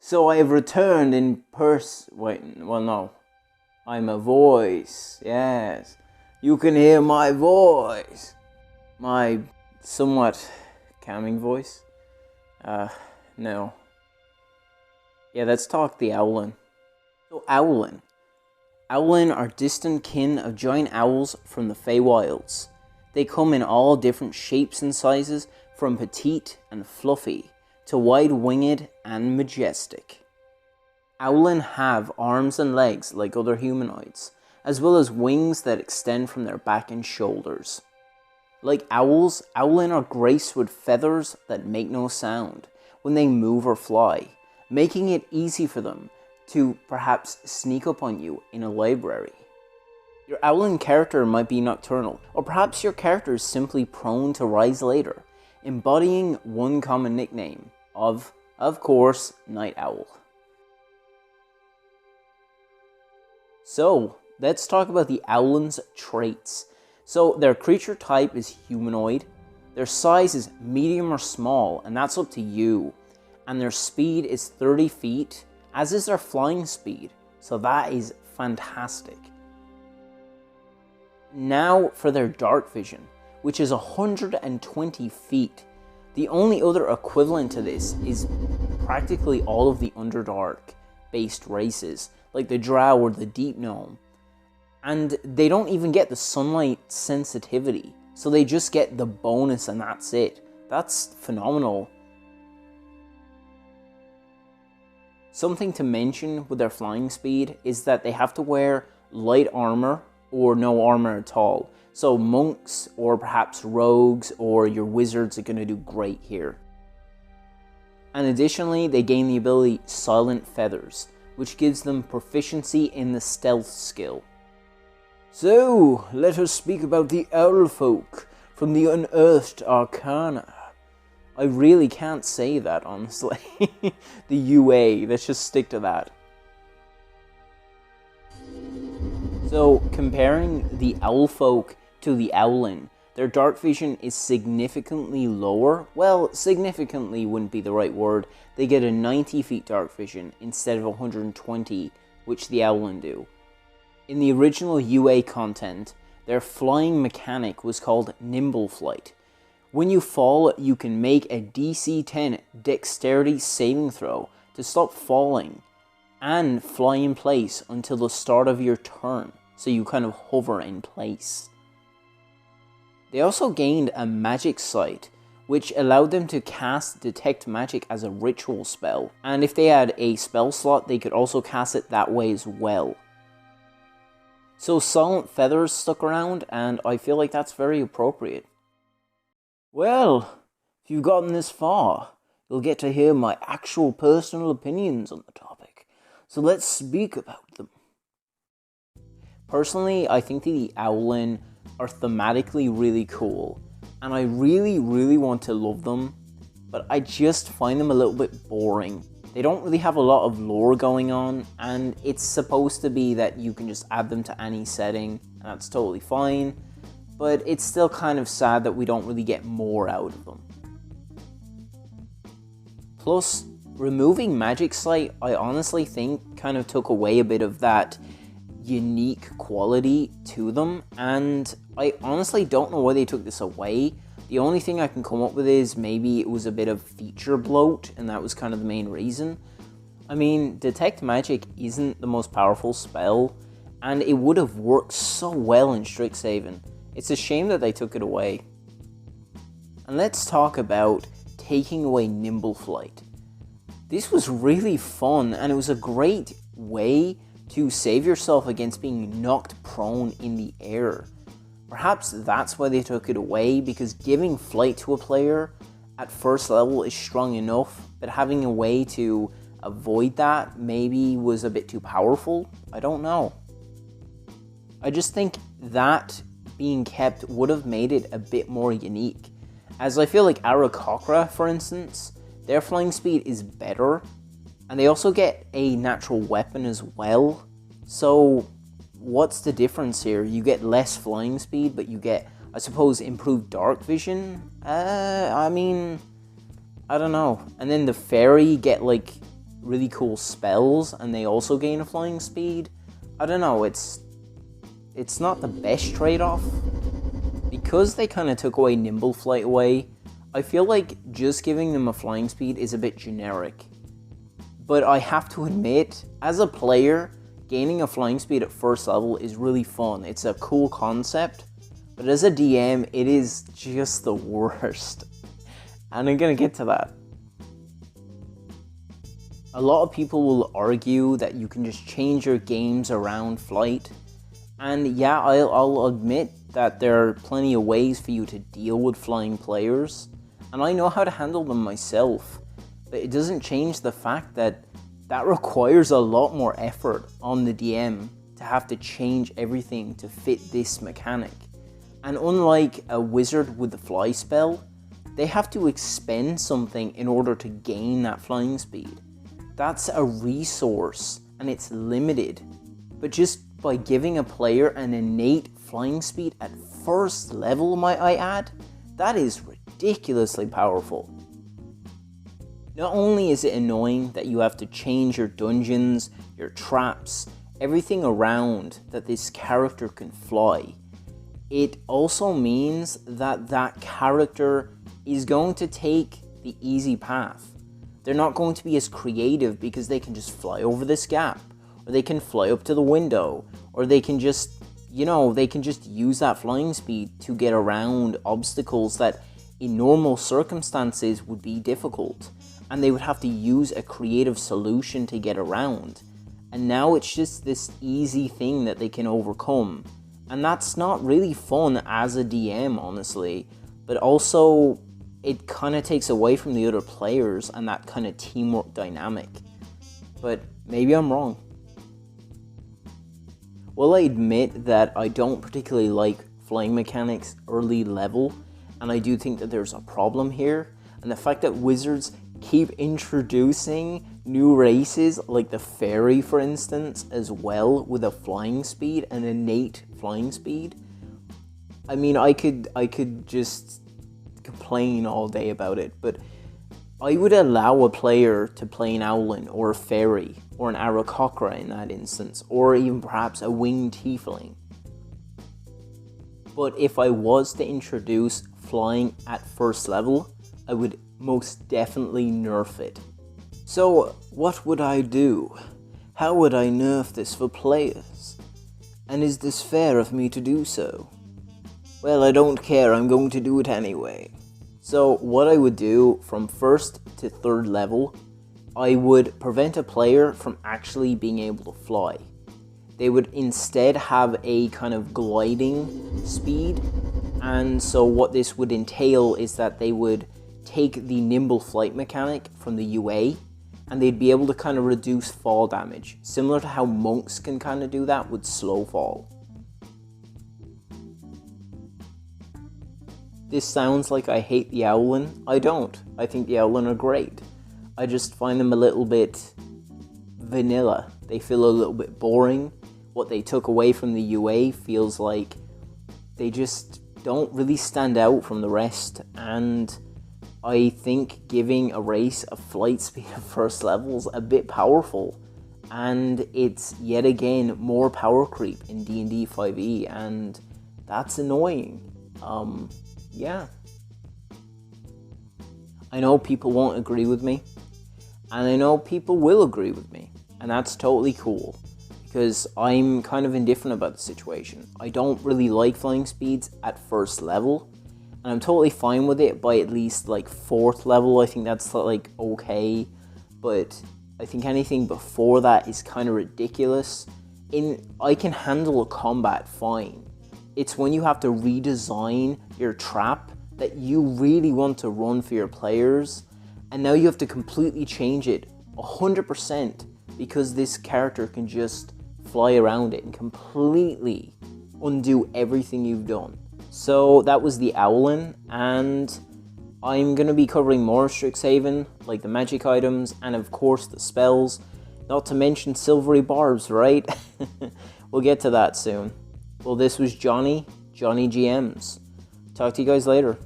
So I have returned in no. I'm a voice, yes. You can hear my voice. My somewhat calming voice. No. Yeah, let's talk the Owlin. So Owlin. Owlin are distant kin of giant owls from the Feywilds. They come in all different shapes and sizes, from petite and fluffy to wide-winged and majestic. Owlin have arms and legs like other humanoids, as well as wings that extend from their back and shoulders. Like owls, Owlin are graced with feathers that make no sound when they move or fly, making it easy for them to perhaps sneak up on you in a library. Your Owlin character might be nocturnal, or perhaps your character is simply prone to rise later, embodying one common nickname of course, Night Owl. So, let's talk about the Owlin's traits. So, their creature type is humanoid, their size is medium or small, and that's up to you, and their speed is 30 feet, as is their flying speed, so that is fantastic. Now for their dark vision, which is 120 feet. The only other equivalent to this is practically all of the Underdark based races, like the Drow or the Deep Gnome. And they don't even get the sunlight sensitivity, so they just get the bonus and that's it. That's phenomenal. Something to mention with their flying speed is that they have to wear light armor or no armor at all. So monks or perhaps rogues or your wizards are going to do great here. And additionally, they gain the ability Silent Feathers, which gives them proficiency in the stealth skill. So, let us speak about the owl folk from the Unearthed Arcana. I really can't say that, honestly. The UA, let's just stick to that. So, comparing the owl folk to the Owlin, their dark vision is significantly lower. Well, significantly wouldn't be the right word. They get a 90 feet dark vision instead of 120, which the Owlin do. In the original UA content, their flying mechanic was called Nimble Flight. When you fall, you can make a DC 10 dexterity saving throw to stop falling and fly in place until the start of your turn, so you kind of hover in place. They also gained a magic sight, which allowed them to cast Detect Magic as a ritual spell, and if they had a spell slot, they could also cast it that way as well. So Silent Feathers stuck around, and I feel like that's very appropriate. Well, if you've gotten this far, you'll get to hear my actual personal opinions on the topic, so let's speak about them. Personally, I think the Owlin are thematically really cool, and I really want to love them, but I just find them a little bit boring. They don't really have a lot of lore going on, and it's supposed to be that you can just add them to any setting, and that's totally fine, but it's still kind of sad that we don't really get more out of them. Plus, removing Magic Sight, I honestly think kind of took away a bit of that unique quality to them, and I honestly don't know why they took this away. The only thing I can come up with is maybe it was a bit of feature bloat, and that was kind of the main reason. I mean, Detect Magic isn't the most powerful spell, and it would have worked so well in Strixhaven. It's a shame that they took it away. And let's talk about taking away Nimble Flight. This was really fun, and it was a great way to save yourself against being knocked prone in the air. Perhaps that's why they took it away, because giving flight to a player at first level is strong enough, but having a way to avoid that maybe was a bit too powerful. I don't know. I just think that being kept would have made it a bit more unique, as I feel like Aarakocra, for instance, their flying speed is better, and they also get a natural weapon as well. So what's the difference here? You get less flying speed, but you get, I suppose, improved dark vision? I mean, I don't know. And then the fairy get like really cool spells and they also gain a flying speed, I don't know, it's not the best trade-off. Because they kind of took away nimble flight away, I feel like just giving them a flying speed is a bit generic. But I have to admit, as a player, gaining a flying speed at first level is really fun. It's a cool concept, but as a DM, it is just the worst. And I'm gonna get to that. A lot of people will argue that you can just change your games around flight. And yeah, I'll admit that there are plenty of ways for you to deal with flying players. And I know how to handle them myself. But it doesn't change the fact that that requires a lot more effort on the DM to have to change everything to fit this mechanic. And unlike a wizard with the fly spell, they have to expend something in order to gain that flying speed. That's a resource and it's limited. But just by giving a player an innate flying speed at first level, might I add, that is ridiculously powerful. Not only is it annoying that you have to change your dungeons, your traps, everything around that this character can fly, it also means that that character is going to take the easy path. They're not going to be as creative because they can just fly over this gap, or they can fly up to the window, or they can just, they can just use that flying speed to get around obstacles that in normal circumstances would be difficult. And they would have to use a creative solution to get around. And now it's just this easy thing that they can overcome. And that's not really fun as a DM, honestly. But also, it kind of takes away from the other players and that kind of teamwork dynamic. But maybe I'm wrong. Well, I admit that I don't particularly like flying mechanics early level. And I do think that there's a problem here. And the fact that wizards keep introducing new races, like the fairy for instance, as well, with a flying speed, an innate flying speed. I mean, I could just complain all day about it, but I would allow a player to play an Owlin or a fairy or an Aarakocra in that instance, or even perhaps a winged tiefling. But if I was to introduce flying at first level, I would most definitely nerf it. So what would I do? How would I nerf this for players? And is this fair of me to do so? Well, I don't care, I'm going to do it anyway. So what I would do from first to third level, I would prevent a player from actually being able to fly. They would instead have a kind of gliding speed. And so what this would entail is that they would take the nimble flight mechanic from the UA, and they'd be able to kind of reduce fall damage, similar to how monks can kind of do that with slow fall. This sounds like I hate the Owlin. I don't. I think the Owlin are great. I just find them a little bit vanilla. They feel a little bit boring. What they took away from the UA feels like they just don't really stand out from the rest, and I think giving a race a flight speed of first level is a bit powerful, and it's yet again more power creep in D&D 5e, and that's annoying. Yeah. I know people won't agree with me, and I know people will agree with me, and that's totally cool, because I'm kind of indifferent about the situation. I don't really like flying speeds at first level, and I'm totally fine with it by at least like 4th level. I think that's like okay, but I think anything before that is kind of ridiculous. I can handle a combat fine. It's when you have to redesign your trap that you really want to run for your players, and now you have to completely change it 100% because this character can just fly around it and completely undo everything you've done. So that was the Owlin, and I'm going to be covering more of Strixhaven, like the magic items and of course the spells, not to mention silvery barbs, right? We'll get to that soon. Well, this was JohnnyGMs. Talk to you guys later.